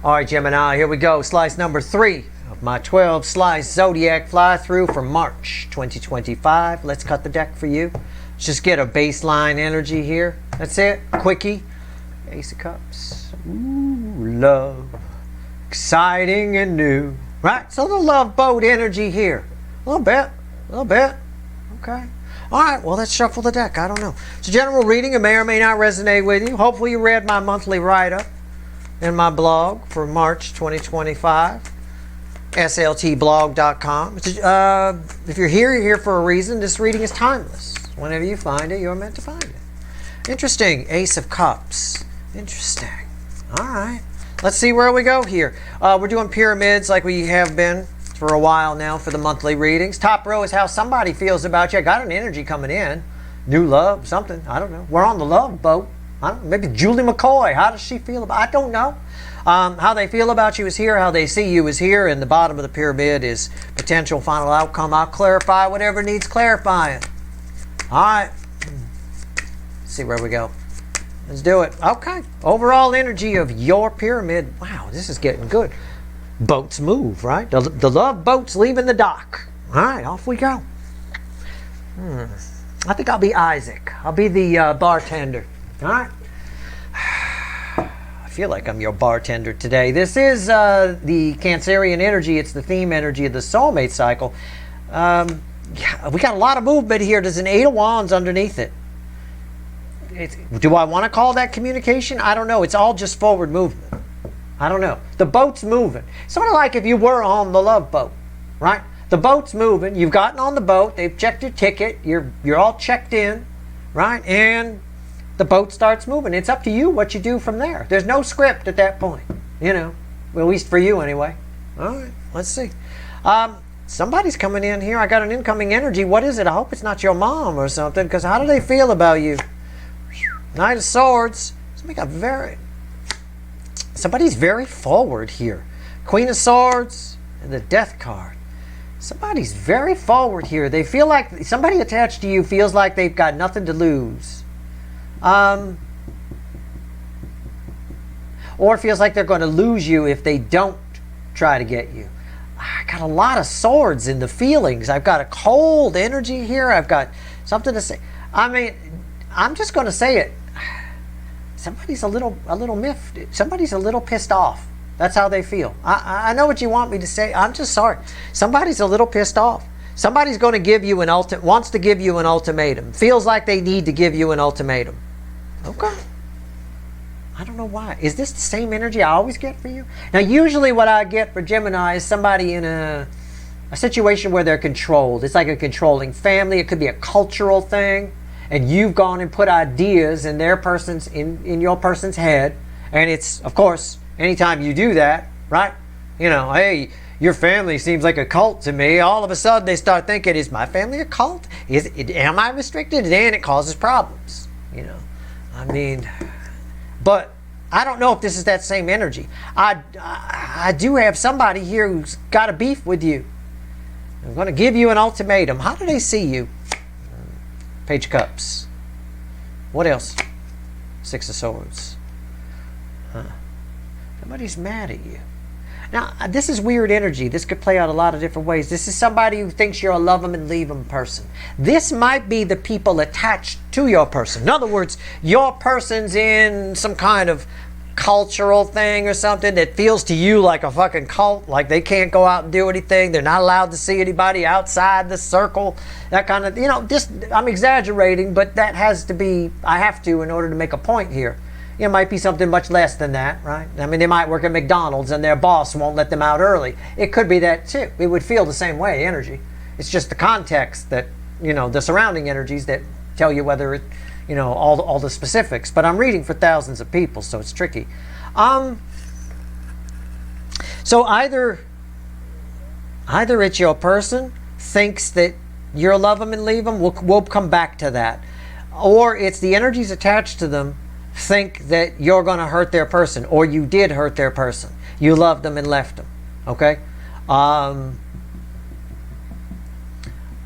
All right, Gemini, here we go. Slice number 3 of my 12 slice zodiac fly through for March 2025. Let's cut the deck for you. Let's just get a baseline energy here. That's it. Quickie. Ace of Cups. Ooh, love. Exciting and new. Right? So the love boat energy here. A little bit. A little bit. Okay. All right. Well, let's shuffle the deck. I don't know. It's a general reading. It may or may not resonate with you. Hopefully you read my monthly write-up in my blog for March 2025. sltblog.com. If you're here for a reason. This reading is timeless. Whenever you find it, you're meant to find it. Interesting. Ace of Cups. Interesting. All right. Let's see where we go here. We're doing pyramids like we have been for a while now for the monthly readings. Top row is how somebody feels about you. I got an energy coming in. New love, something. I don't know. We're on the love boat. Maybe Julie McCoy. How does she feel about? I don't know. How they feel about you is here. How they see you is here. And the bottom of the pyramid is potential final outcome. I'll clarify whatever needs clarifying. All right. Let's see where we go. Let's do it. Okay. Overall energy of your pyramid. Wow, this is getting good. Boats move, right? The love boat's leaving the dock. All right, off we go. I think I'll be Isaac. I'll be the bartender. All right. I feel like I'm your bartender today. This is the Cancerian energy. It's the theme energy of the soulmate cycle. Yeah, we got a lot of movement here. There's an 8 of Wands underneath it. Do I want to call that communication? I don't know. It's all just forward movement. I don't know. The boat's moving. Sort of like if you were on the love boat, right? The boat's moving. You've gotten on the boat. They've checked your ticket. You're all checked in, right? And the boat starts moving. It's up to you what you do from there. There's no script at that point, you know, well, at least for you anyway. All right, let's see. Somebody's coming in here. I got an incoming energy. What is it? I hope it's not your mom or something, because how do they feel about you? Knight of Swords. Somebody's very forward here. Queen of Swords and the Death card. Somebody's very forward here. They feel like somebody attached to you feels like they've got nothing to lose. Or feels like they're going to lose you if they don't try to get you. I got a lot of swords in the feelings. I've got a cold energy here. I've got something to say. I mean, I'm just going to say it. Somebody's a little miffed. Somebody's a little pissed off. That's how they feel. I know what you want me to say. I'm just sorry. Somebody's a little pissed off. Somebody's going to give you wants to give you an ultimatum. Feels like they need to give you an ultimatum. Okay. I don't know why. Is this the same energy I always get for you? Now, usually what I get for Gemini is somebody in a situation where they're controlled. It's like a controlling family. It could be a cultural thing. And you've gone and put ideas in in your person's head. And it's, of course, anytime you do that, right? You know, hey, your family seems like a cult to me. All of a sudden they start thinking, is my family a cult? Am I restricted? And it causes problems, you know. I mean, but I don't know if this is that same energy. I do have somebody here who's got a beef with you. I'm going to give you an ultimatum. How do they see you? Page of Cups. What else? 6 of Swords. Somebody's mad at you. Now, this is weird energy. This could play out a lot of different ways. This is somebody who thinks you're a love them and leave them person. This might be the people attached to your person. In other words, your person's in some kind of cultural thing or something that feels to you like a fucking cult, like they can't go out and do anything. They're not allowed to see anybody outside the circle. That kind of, you know, I'm exaggerating, but that has to be, I have to in order to make a point here. It might be something much less than that, right? I mean, they might work at McDonald's and their boss won't let them out early. It could be that too. It would feel the same way, energy. It's just the context that, you know, the surrounding energies that tell you whether it, you know, all the specifics. But I'm reading for thousands of people, so it's tricky. So either it's your person thinks that you're love them and leave them. We'll come back to that. Or it's the energies attached to them think that you're going to hurt their person, or you did hurt their person. You loved them and left them. Okay?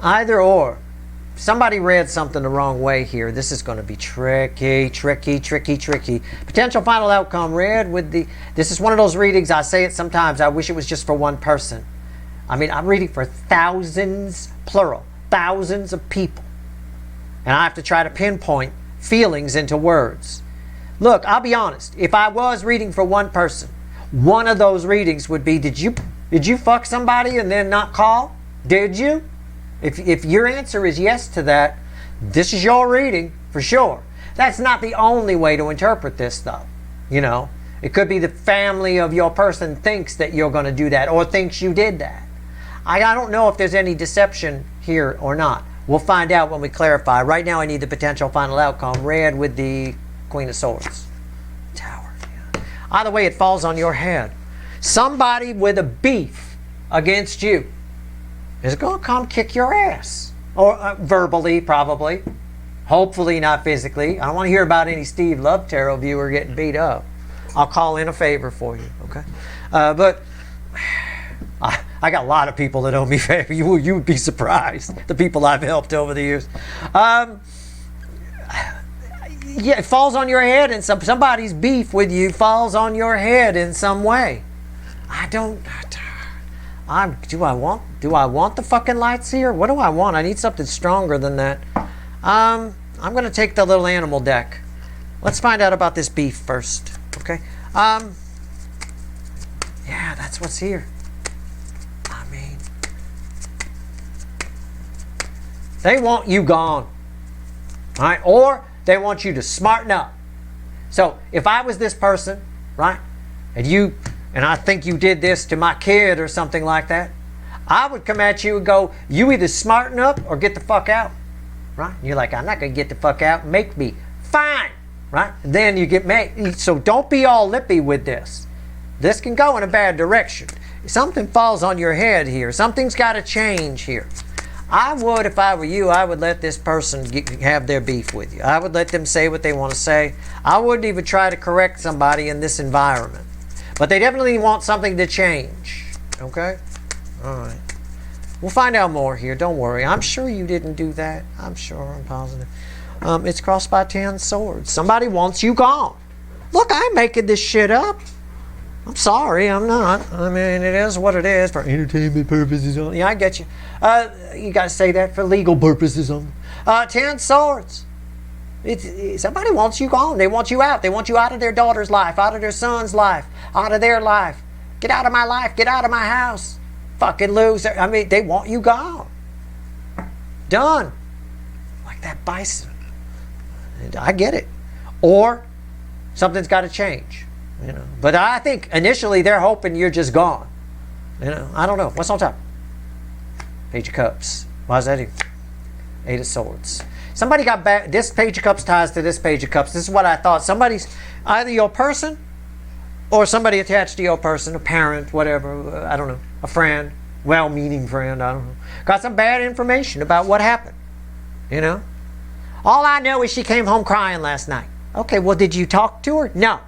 Either or. somebody read something the wrong way here. This is going to be tricky, tricky, tricky, tricky. Potential final outcome read with the... This is one of those readings, I say it sometimes, I wish it was just for one person. I mean, I'm reading for thousands, plural, thousands of people. And I have to try to pinpoint feelings into words. Look, I'll be honest. If I was reading for one person, one of those readings would be, did you fuck somebody and then not call? Did you? If your answer is yes to that, this is your reading for sure. That's not the only way to interpret this, though. You know, it could be the family of your person thinks that you're going to do that or thinks you did that. I don't know if there's any deception here or not. We'll find out when we clarify. Right now I need the potential final outcome read with the Queen of Swords. Tower. Yeah. Either way, it falls on your head. Somebody with a beef against you is going to come kick your ass. Or verbally, probably. Hopefully not physically. I don't want to hear about any Steve Love Tarot viewer getting beat up. I'll call in a favor for you, okay? But I got a lot of people that owe me favor. You would be surprised, the people I've helped over the years. Yeah, it falls on your head, and somebody's beef with you falls on your head in some way. Do I want the fucking lights here? What do I want? I need something stronger than that. I'm going to take the little animal deck. Let's find out about this beef first, okay? Yeah, that's what's here. I mean, they want you gone, all right? Or they want you to smarten up. So if I was this person, right, and I think you did this to my kid or something like that, I would come at you and go, you either smarten up or get the fuck out, right? And you're like, I'm not going to get the fuck out. Make me. Fine, right? And then you get made. So don't be all lippy with this. This can go in a bad direction. Something falls on your head here. Something's got to change here. I would, if I were you, I would let this person have their beef with you. I would let them say what they want to say. I wouldn't even try to correct somebody in this environment. But they definitely want something to change. Okay? All right. We'll find out more here. Don't worry. I'm sure you didn't do that. I'm sure. I'm positive. It's crossed by 10 swords. Somebody wants you gone. Look, I'm making this shit up. I'm sorry, I'm not. I mean, it is what it is for entertainment purposes only. Yeah, I get you. You got to say that for legal purposes only. 10 swords. Somebody wants you gone. They want you out. They want you out of their daughter's life, out of their son's life, out of their life. Get out of my life. Get out of my house. Fucking loser. I mean, they want you gone. Done. Like that bison. I get it. Or something's got to change. You know, but I think initially they're hoping you're just gone. You know, I don't know. What's on top? Page of Cups. Why is that here? Eight of Swords. Somebody got back. This Page of Cups ties to this Page of Cups. This is what I thought. Somebody's either your person or somebody attached to your person, a parent, whatever. I don't know. A friend, well-meaning friend. I don't know. Got some bad information about what happened. You know. All I know is she came home crying last night. Okay, well, did you talk to her? No.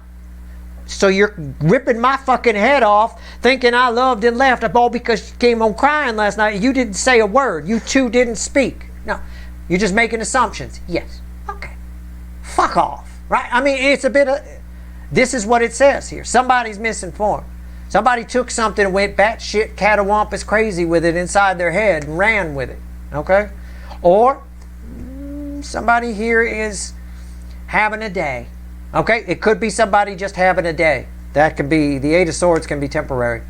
So you're ripping my fucking head off thinking I loved and left all because she came home crying last night and you didn't say a word. You two didn't speak. No. You're just making assumptions. Yes. Okay. Fuck off. Right? I mean, it's a bit of... This is what it says here. Somebody's misinformed. Somebody took something and went batshit catawampus crazy with it inside their head and ran with it. Okay? Or somebody here is having a day. Okay, it could be somebody just having a day. That could be, the Eight of Swords can be temporary.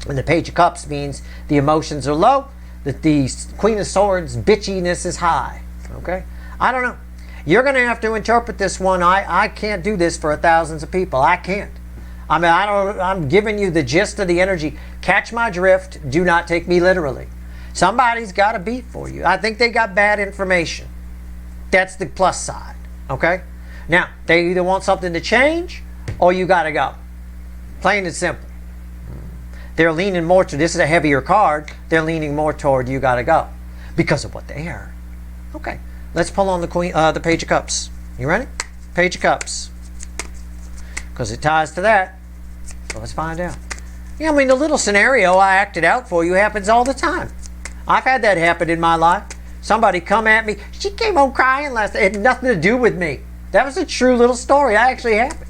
And the Page of Cups means the emotions are low, that the Queen of Swords bitchiness is high. Okay, I don't know. You're going to have to interpret this one. I can't do this for thousands of people. I can't. I mean, I'm giving you the gist of the energy. Catch my drift. Do not take me literally. Somebody's got a beef for you. I think they got bad information. That's the plus side. Okay. Now, they either want something to change or you got to go. Plain and simple. They're leaning more to, this is a heavier card, they're leaning more toward you got to go because of what they heard. Okay, let's pull on the Page of Cups. You ready? Page of Cups. Because it ties to that. So let's find out. Yeah, I mean, the little scenario I acted out for you happens all the time. I've had that happen in my life. Somebody come at me. She came home crying last night. It had nothing to do with me. That was a true little story. I actually happened.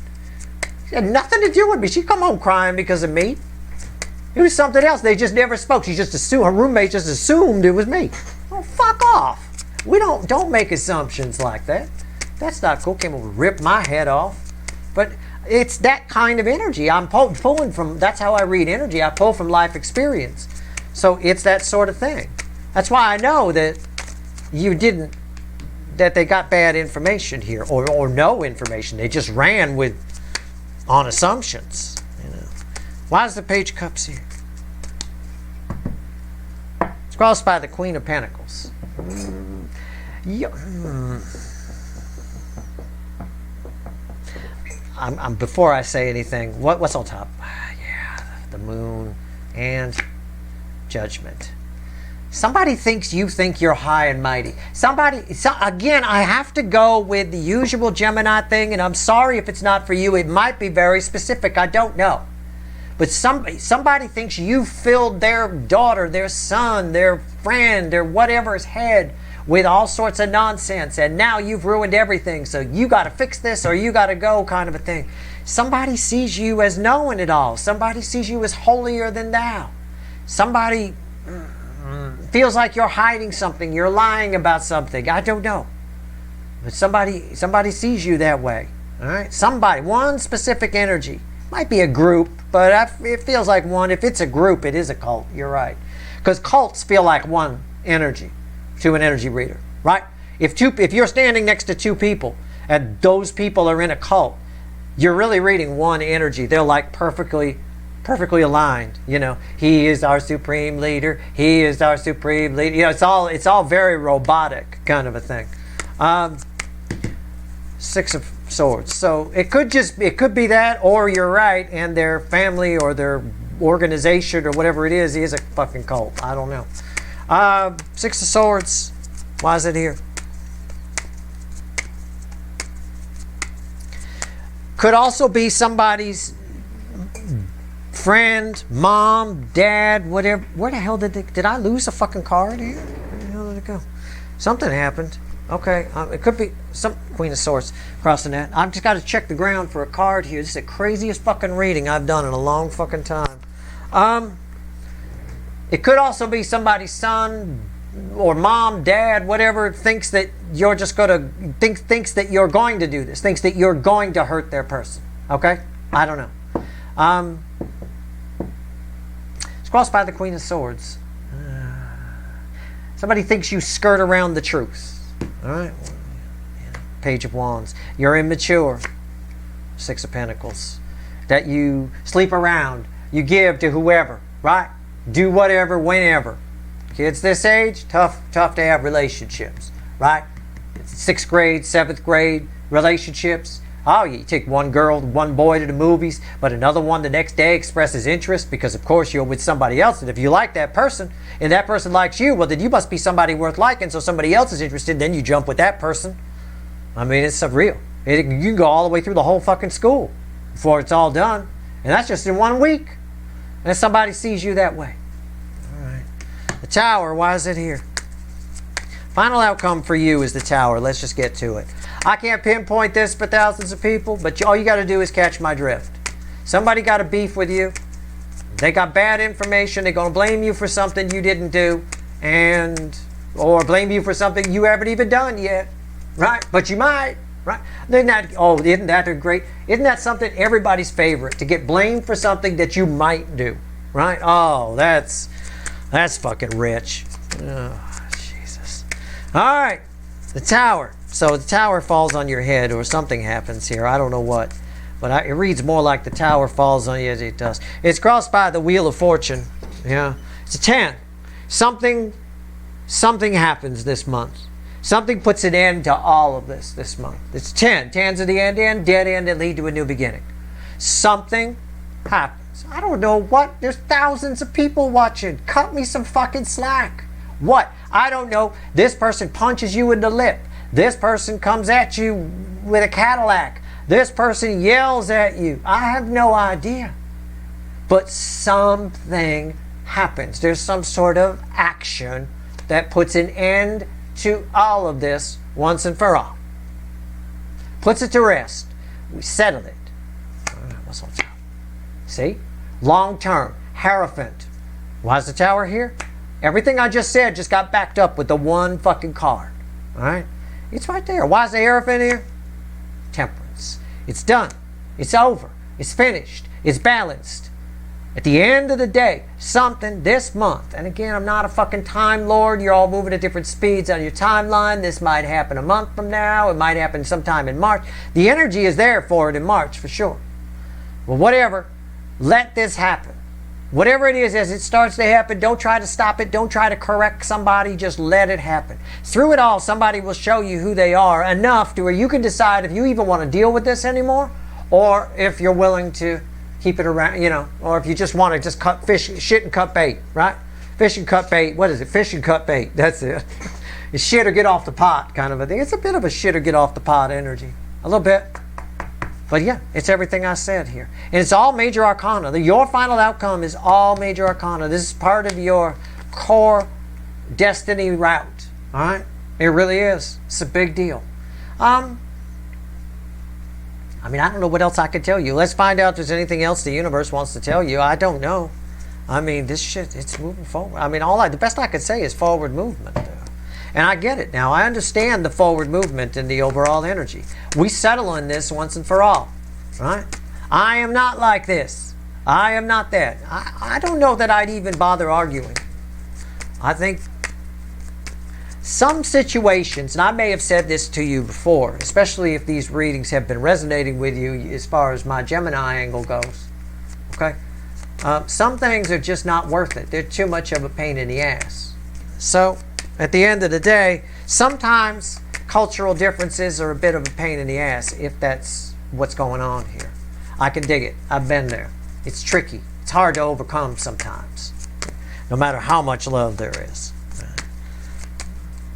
It had nothing to do with me. She come home crying because of me. It was something else. They just never spoke. She just assumed, her roommate just assumed it was me. Oh, fuck off. We don't make assumptions like that. That's not cool. Came over, ripped my head off. But it's that kind of energy. I'm pulling from, that's how I read energy. I pull from life experience. So it's that sort of thing. That's why I know that that they got bad information here, or no information. They just ran on assumptions. Why is the Page of Cups here? It's crossed by the Queen of Pentacles. Before I say anything, what's on top? Yeah, the Moon and Judgment. Somebody thinks you think you're high and mighty. Again, I have to go with the usual Gemini thing, and I'm sorry if it's not for you. It might be very specific. I don't know. But somebody thinks you filled their daughter, their son, their friend, their whatever's head with all sorts of nonsense, and now you've ruined everything, so you got to fix this or you got to go, kind of a thing. Somebody sees you as knowing it all. Somebody sees you as holier than thou. Somebody feels like you're hiding something, you're lying about something. I don't know. But somebody sees you that way. All right? Somebody, one specific energy. Might be a group, but it feels like one. If it's a group, it is a cult. You're right. Because cults feel like one energy to an energy reader, right? If you're standing next to two people and those people are in a cult, you're really reading one energy. They're like perfectly aligned. He is our supreme leader. He is our supreme leader. It's all very robotic kind of a thing. Six of Swords. So it could be that, or you're right, and their family or their organization or whatever it is a fucking cult. I don't know. Six of Swords. Why is it here? Could also be somebody's friend, mom, dad, whatever. Where the hell did I lose a fucking card here? Where the hell did it go? Something happened. Okay, it could be some Queen of Swords crossing that. I've just got to check the ground for a card here. This is the craziest fucking reading I've done in a long fucking time. It could also be somebody's son or mom, dad, whatever, thinks that you're just going to thinks that you're going to do this, thinks that you're going to hurt their person. Okay, I don't know. It's crossed by the Queen of Swords. Somebody thinks you skirt around the truth. All right. Page of Wands. You're immature. Six of Pentacles. That you sleep around. You give to whoever. Right? Do whatever, whenever. Kids this age, tough to have relationships. Right? 6th grade, 7th grade relationships. Oh, you take one girl, one boy to the movies, but another one the next day expresses interest because, of course, you're with somebody else. And if you like that person and that person likes you, well, then you must be somebody worth liking. So somebody else is interested, then you jump with that person. I mean, it's surreal. You can go all the way through the whole fucking school before it's all done. And that's just in 1 week. And somebody sees you that way. All right. The Tower, why is it here? Final outcome for you is the Tower. Let's just get to it. I can't pinpoint this for thousands of people, but all you got to do is catch my drift. Somebody got a beef with you. They got bad information. They're going to blame you for something you didn't do, or blame you for something you haven't even done yet, right? But you might, right? Isn't that great? Isn't that something everybody's favorite, to get blamed for something that you might do, right? Oh, that's fucking rich. Oh, Jesus. All right, the Tower. So the Tower falls on your head, or something happens here. I don't know what. But it reads more like the Tower falls on you as it does. It's crossed by the Wheel of Fortune. Yeah. It's a 10. Something happens this month. Something puts an end to all of this month. It's 10. 10's at the end, dead end that lead to a new beginning. Something happens. I don't know what. There's thousands of people watching. Cut me some fucking slack. What? I don't know. This person punches you in the lip. This person comes at you with a Cadillac. This person yells at you. I have no idea. But something happens. There's some sort of action that puts an end to all of this once and for all. Puts it to rest. We settled it. What's on top? See? Long term. Hierophant. Why is the Tower here? Everything I just said just got backed up with the one fucking card. Alright? It's right there. Why is the Hierophant here? Temperance. It's done. It's over. It's finished. It's balanced. At the end of the day, something this month, and again, I'm not a fucking time lord. You're all moving at different speeds on your timeline. This might happen a month from now. It might happen sometime in March. The energy is there for it in March, for sure. Well, whatever. Let this happen. Whatever it is, as it starts to happen, don't try to stop it. Don't try to correct somebody. Just let it happen. Through it all, somebody will show you who they are enough to where you can decide if you even want to deal with this anymore, or if you're willing to keep it around, you know, or if you just want to just cut fish, shit and cut bait, right? Fish and cut bait. What is it? Fish and cut bait. That's it. It's shit or get off the pot kind of a thing. It's a bit of a shit or get off the pot energy. A little bit. But yeah, it's everything I said here. And it's all major arcana. Your final outcome is all major arcana. This is part of your core destiny route. All right? It really is. It's a big deal. I mean, I don't know what else I could tell you. Let's find out if there's anything else the universe wants to tell you. I don't know. I mean, this shit, it's moving forward. I mean, the best I could say is forward movement. And I get it now. I understand the forward movement and the overall energy. We settle on this once and for all, right? I am not like this. I am not that. I don't know that I'd even bother arguing. I think some situations, and I may have said this to you before, especially if these readings have been resonating with you as far as my Gemini angle goes, okay? Some things are just not worth it. They're too much of a pain in the ass. So, at the end of the day, sometimes cultural differences are a bit of a pain in the ass if that's what's going on here. I can dig it. I've been there. It's tricky. It's hard to overcome sometimes, no matter how much love there is.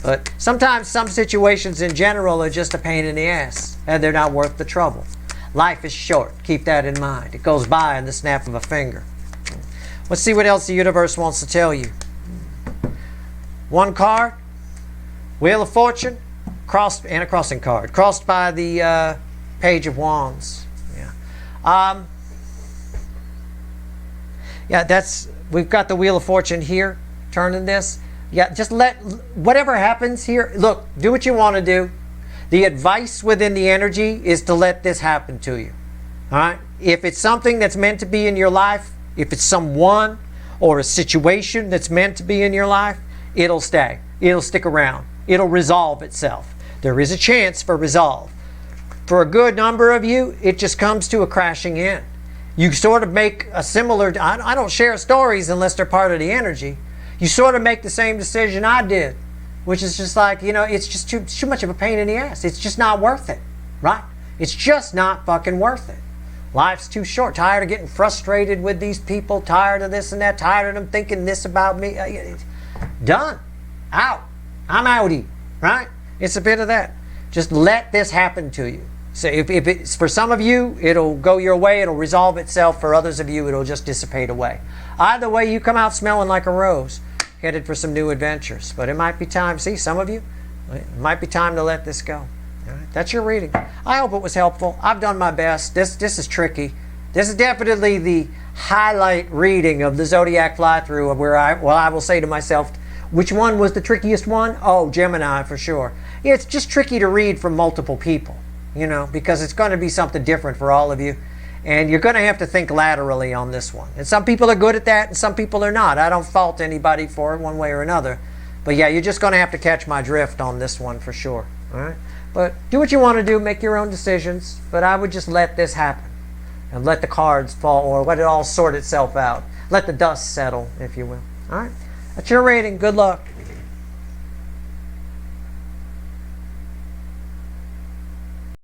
But sometimes some situations in general are just a pain in the ass, and they're not worth the trouble. Life is short. Keep that in mind. It goes by in the snap of a finger. Let's see what else the universe wants to tell you. One card, Wheel of Fortune, crossed, and a crossing card, crossed by the Page of Wands. Yeah, yeah. We've got the Wheel of Fortune here, turning this. Yeah, just let whatever happens here. Look, do what you want to do. The advice within the energy is to let this happen to you. All right. If it's something that's meant to be in your life, if it's someone or a situation that's meant to be in your life, it'll stay. It'll stick around. It'll resolve itself. There is a chance for resolve. For a good number of you, it just comes to a crashing in. You sort of make a similar, I don't share stories unless they're part of the energy. You sort of make the same decision I did, which is just like, you know, it's just too much of a pain in the ass. It's just not worth it, right? It's just not fucking worth it. Life's too short. Tired of getting frustrated with these people, tired of this and that, tired of them thinking this about me. Done. Out. I'm outie, right? It's a bit of that. Just let this happen to you. So if it's for some of you, it'll go your way, it'll resolve itself. For others of you, it'll just dissipate away. Either way, you come out smelling like a rose, headed for some new adventures. But it might be time, see, some of you, it might be time to let this go. All right? That's your reading. I hope it was helpful. I've done my best. This is tricky. This is definitely the highlight reading of the Zodiac fly-through, where I will say to myself, which one was the trickiest one? Oh, Gemini for sure. Yeah, it's just tricky to read from multiple people, you know, because it's going to be something different for all of you. And you're going to have to think laterally on this one. And some people are good at that and some people are not. I don't fault anybody for it one way or another. But yeah, you're just going to have to catch my drift on this one for sure. All right? But do what you want to do. Make your own decisions. But I would just let this happen. And let the cards fall, or let it all sort itself out. Let the dust settle, if you will. All right? That's your rating. Good luck.